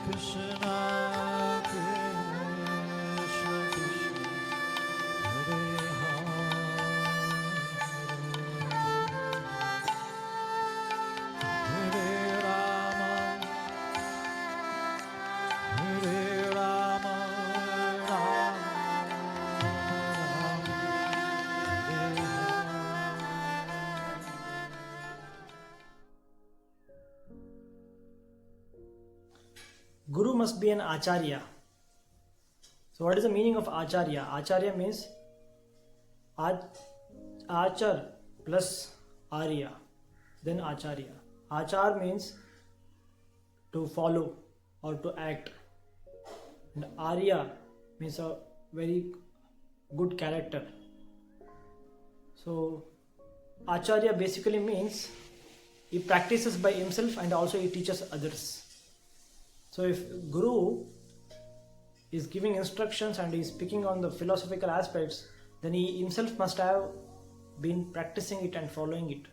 Krishna, Krishna Krishna, Hare Hare, Hare Rama, Hare Rama, Rama Rama, Hare Hare. Guru must be an acharya. So what is the meaning of acharya? Acharya means achar plus arya, then acharya. Achar means to follow or to act, and arya means a very good character. So acharya basically means he practices by himself and also he teaches others. So if Guru is giving instructions and is speaking on the philosophical aspects, then he himself must have been practicing it and following it.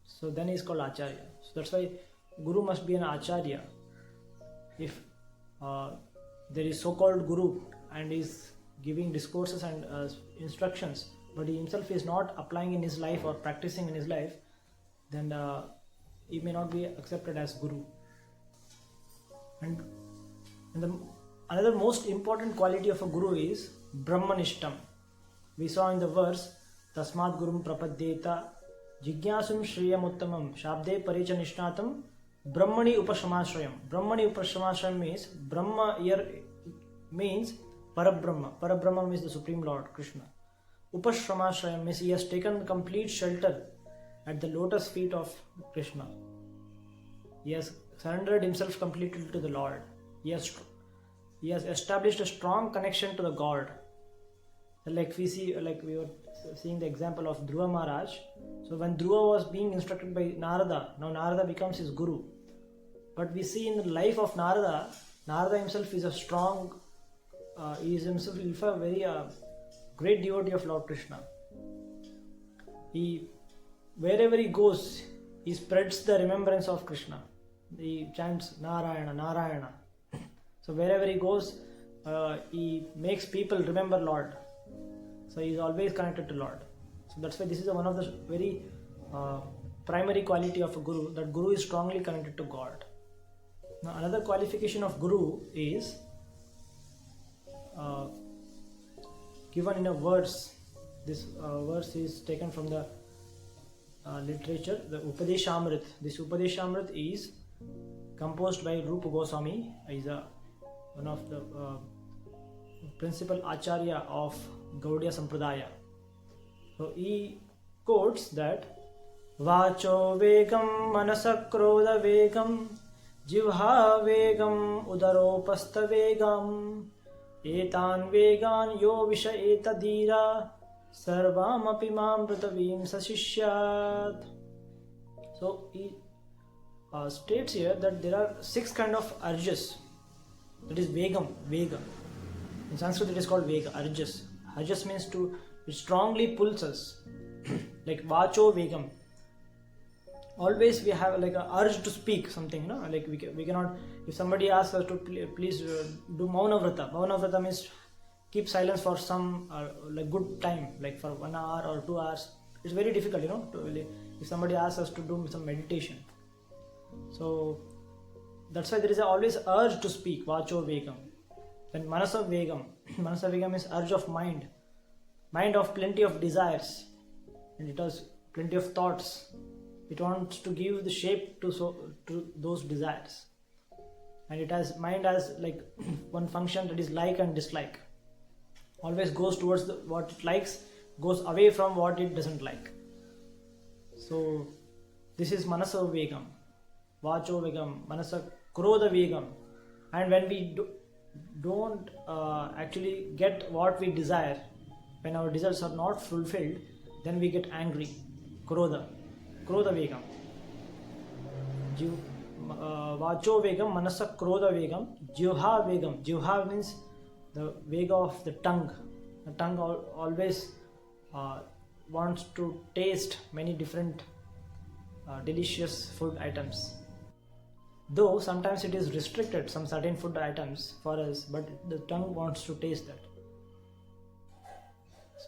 So then he is called Acharya. So that's why Guru must be an Acharya. If there is so-called Guru and is giving discourses and instructions, but he himself is not applying in his life or practicing in his life, then he may not be accepted as Guru. And another most important quality of a guru is Brahmanishtam. We saw in the verse, Tasmat Gurum Prapadyeta Jigyasum Shriyam Uttamam Shabde Paricha Nishnatam Brahmani Upashamashrayam. Brahmani Upashamashrayam means Brahma here means Parabrahma. Parabrahma means the Supreme Lord Krishna. Upashamashrayam means he has taken complete shelter at the lotus feet of Krishna. He has surrendered himself completely to the Lord. He has established a strong connection to the God. Like we were seeing the example of Dhruva Maharaj. So when Dhruva was being instructed by Narada, now Narada becomes his guru. But we see in the life of Narada, Narada himself is a strong, he is himself a very great devotee of Lord Krishna. Wherever he goes, he spreads the remembrance of Krishna. He chants Narayana, Narayana. So wherever he goes, he makes people remember Lord. So he is always connected to Lord. So that's why this is one of the very primary quality of a guru, that guru is strongly connected to God. Now another qualification of guru is given in a verse. This verse is taken from the literature, the Upadeshamrit. This Upadeshamrit is composed by Rupa Goswami. He is one of the principal acharya of Gaudiya Sampradaya. So he quotes that Vacho vegam manasakroda vegam jivha vegam udaropastha vegam etan vegan yo visha etadira sarvam api mam pritavim sashishyat. So he states here that there are 6 kind of urges. That is vegam, vega. In Sanskrit it is called vega, urges. Urges means it strongly pulls us. Like vacho vegam. Always we have like an urge to speak something, no? Like we cannot, if somebody asks us to please do Mauna Vrata. Mauna Vrata means keep silence for some like good time, like for 1 hour or 2 hours. It's very difficult, if somebody asks us to do some meditation. So that's why there is always urge to speak, vacho vegam. Then manasa vegam. Manasa vegam is urge of mind of plenty of desires, and it has plenty of thoughts. It wants to give the shape to those desires, and it has mind as like one function, that is like and dislike. Always goes towards what it likes, goes away from what it doesn't like. So this is manasa vegam, vacho vegam, manasa krodha vegam. And when we don't actually get what we desire, when our desires are not fulfilled, then we get angry. Krodha vegam. Vacho vegam, manasa krodha vegam, jivha vegam. Jivha means the vega of the tongue. The tongue always wants to taste many different delicious food items. Though sometimes it is restricted, some certain food items for us, but the tongue wants to taste that.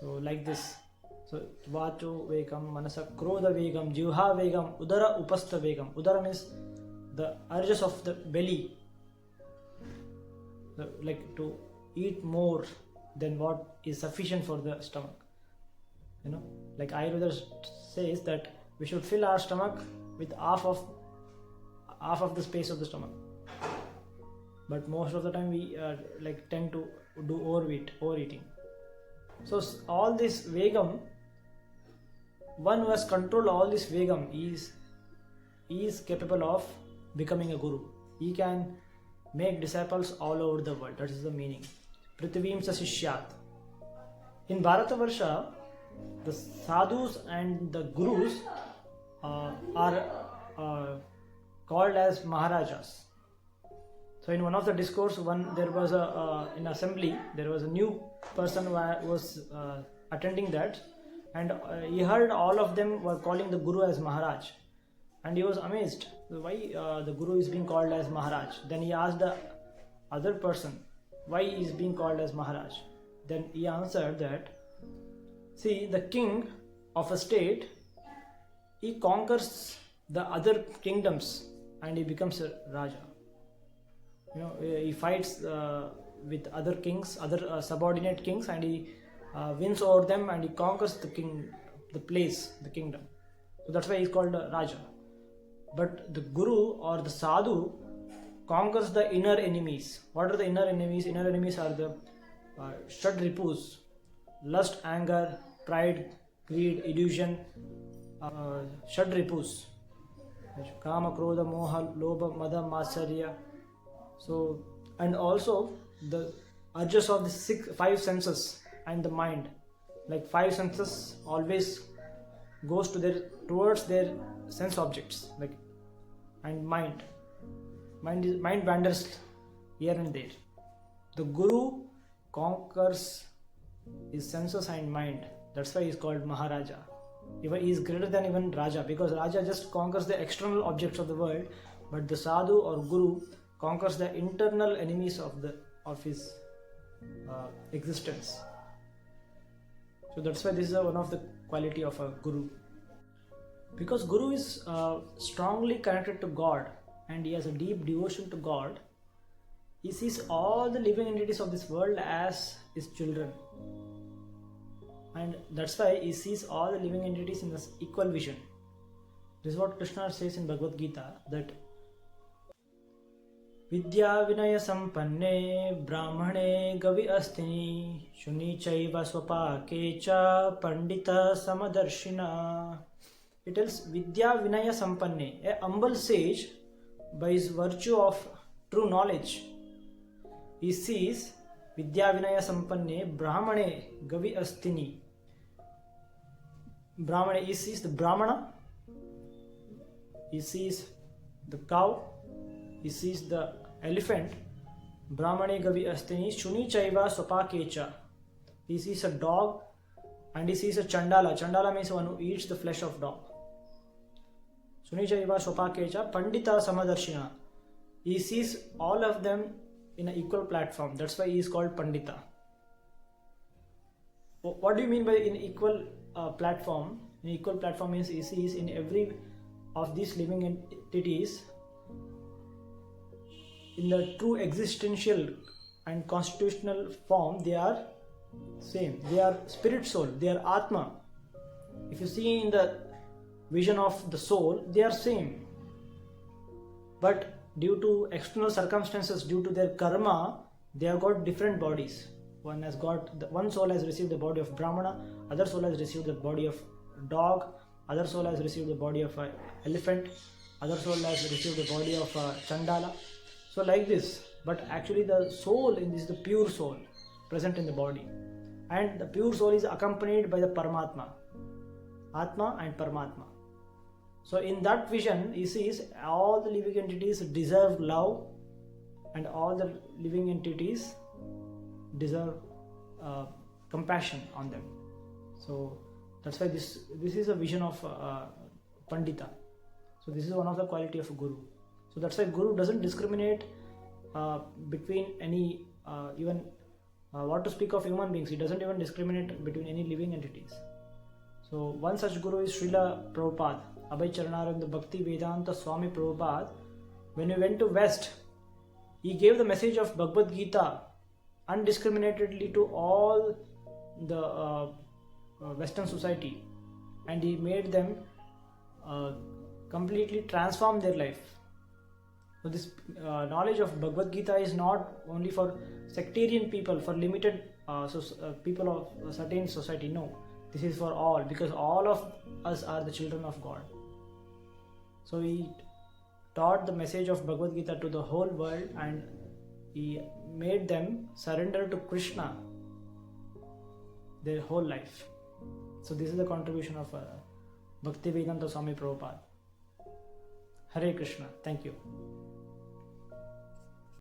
So like this. So vacho vegam, manasa krodha vegam, jivha vegam, udara upastha vegam. Udara means the urges of the belly, like to eat more than what is sufficient for the stomach. Like Ayurveda says that we should fill our stomach with half of the space of the stomach. But most of the time we tend to do overeating. So all this vegam, one who has controlled all this vegam is capable of becoming a guru. He can make disciples all over the world. That is the meaning. Prithivim sa sishyat. In Bharatavarsha, the sadhus and the gurus are called as Maharajas. So in one of the discourse, there was in assembly, there was a new person who was attending that, and he heard all of them were calling the Guru as Maharaj, and he was amazed why the Guru is being called as Maharaj. Then he asked the other person why he is being called as Maharaj. Then he answered that, see, the king of a state, he conquers the other kingdoms and he becomes a Raja. He fights with other kings, other subordinate kings, and he wins over them and he conquers the kingdom. So that's why he's called a Raja. But the Guru or the Sadhu conquers the inner enemies. What are the inner enemies? Inner enemies are the Shadripus: lust, anger, pride, greed, illusion, Shadripus. Kama, Krodha, Moha, Lobha, Mada, Matsarya. So, and also the urges of the five senses and the mind. Like 5 senses always goes towards their sense objects, and mind wanders here and there. The Guru conquers his senses and mind. That's why he is called Maharaja. He is greater than even Raja, because Raja just conquers the external objects of the world, but the Sadhu or Guru conquers the internal enemies of his existence. So that's why this is one of the quality of a Guru. Because Guru is strongly connected to God and he has a deep devotion to God, he sees all the living entities of this world as his children. And that's why he sees all the living entities in this equal vision. This is what Krishna says in Bhagavadgita, that Vidya Vinaya Sampanne Brahmane Gavi Astini Shuni Chaiva Swapake Cha Pandita Samadarshina. It tells Vidya Vinaya Sampanne, a humble sage, by his virtue of true knowledge, he sees Vidya Vinaya Sampanne Brahmane Gavi Astini. Brahmane, he sees the Brahmana, he sees the cow, he sees the elephant. Brahmane Gavi Astini Shuni Chaiva Swapakecha. He sees a dog and he sees a Chandala. Chandala means one who eats the flesh of dog. Shuni Chaiva Swapakecha Pandita Samadarshina. He sees all of them in an equal platform. That's why he is called Pandita. What do you mean by in equal platform? In equal platform means he sees in every of these living entities in the true existential and constitutional form. They are same. They are spirit soul. They are Atma. If you see in the vision of the soul, they are same. But due to external circumstances, due to their karma, they have got different bodies. One soul has received the body of Brahmana, other soul has received the body of dog, other soul has received the body of elephant, other soul has received the body of Chandala. So like this, but actually the soul is the pure soul present in the body, and the pure soul is accompanied by the Paramatma, Atma and Paramatma. So in that vision, he sees all the living entities deserve love, and all the living entities deserve compassion on them. So that's why this is a vision of Pandita. So this is one of the quality of a Guru. So that's why Guru doesn't discriminate between any, even what to speak of human beings, he doesn't even discriminate between any living entities. So one such Guru is Srila Prabhupada, Abhay Charanarvind Bhakti Vedanta Swami Prabhupada. When he went to West, he gave the message of Bhagavadgita undiscriminatedly to all the Western society, and he made them completely transform their life. So this knowledge of Bhagavad Gita is not only for sectarian people, for limited people of a certain society. No, this is for all, because all of us are the children of God. So he taught the message of Bhagavad Gita to the whole world, and he made them surrender to Krishna their whole life. So this is the contribution of Bhaktivedanta Swami Prabhupada. Hare Krishna. Thank you.